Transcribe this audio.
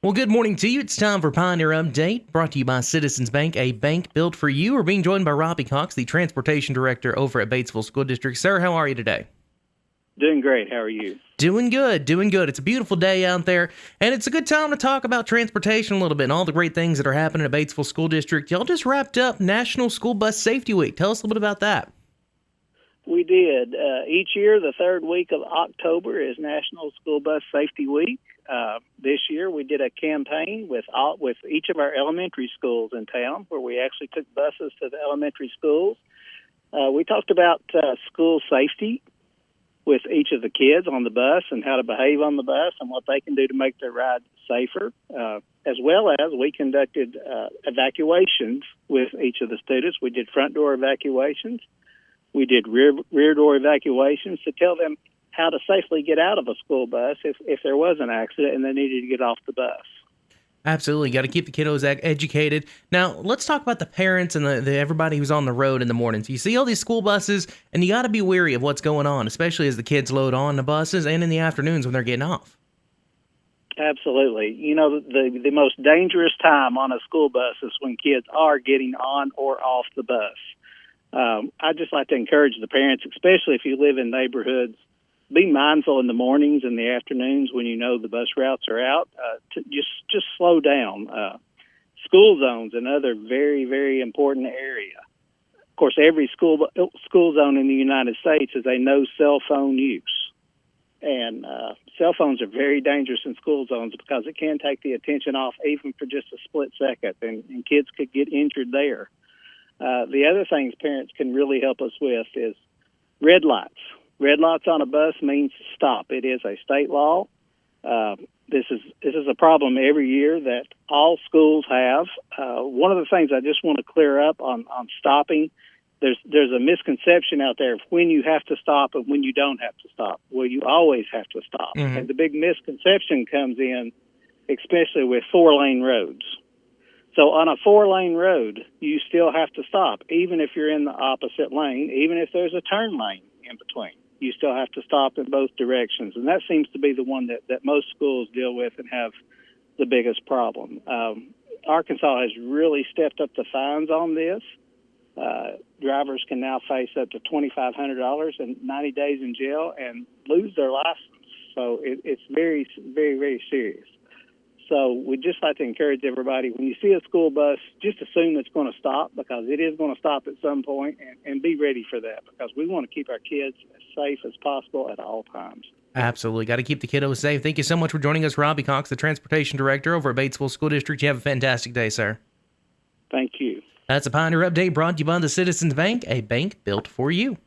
Well, good morning to you. It's time for Pioneer Update, brought to you by Citizens Bank, a bank built for you. We're being joined by Robbie, the Transportation Director over at Batesville School District. Sir, how are you today? Doing great. How are you? Doing good, doing good. It's a beautiful day out there, and it's a good time to talk about transportation a little bit and all the great things that are happening at Batesville School District. Y'all just wrapped up National School Bus Safety Week. Tell us a little bit about that. We did. Each year, the third week of October is National School Bus Safety Week. This year, we did a campaign with each of our elementary schools in town, where we actually took buses to the elementary schools. We talked about school safety with each of the kids on the bus and how to behave on the bus and what they can do to make their ride safer, as well as we conducted evacuations with each of the students. We did front door evacuations. We did rear door evacuations to tell them how to safely get out of a school bus if there was an accident and they needed to get off the bus. Absolutely. Got to keep the kiddos educated. Now, let's talk about the parents and the everybody who's on the road in the mornings. You see all these school buses, and you got to be wary of what's going on, especially as the kids load on the buses and in the afternoons when they're getting off. Absolutely. You know, the most dangerous time on a school bus is when kids are getting on or off the bus. I'd just like to encourage the parents, especially if you live in neighborhoods, be mindful in the mornings and the afternoons when you know the bus routes are out, to just slow down. School zones, another very, very important area. Of course, every school zone in the United States is a no cell phone use. And cell phones are very dangerous in school zones because it can take the attention off even for just a split second, and kids could get injured there. The other things parents can really help us with is red lights. Red lights on a bus means stop. It is a state law. This is a problem every year that all schools have. One of the things I just want to clear up on stopping, there's a misconception out there of when you have to stop and when you don't have to stop. Well, you always have to stop. Mm-hmm. And the big misconception comes in, especially with 4-lane roads. So on a 4-lane road, you still have to stop, even if you're in the opposite lane, even if there's a turn lane in between. You still have to stop in both directions. And that seems to be the one that most schools deal with and have the biggest problem. Arkansas has really stepped up the fines on this. Drivers can now face up to $2,500 and 90 days in jail and lose their license. So it's very, very, very serious. So we'd just like to encourage everybody, when you see a school bus, just assume it's going to stop, because it is going to stop at some point, and be ready for that, because we want to keep our kids as safe as possible at all times. Absolutely. Got to keep the kiddos safe. Thank you so much for joining us, Robbie Cox, the Transportation Director over at Batesville School District. You have a fantastic day, sir. Thank you. That's a Pioneer Update brought to you by the Citizens Bank, a bank built for you.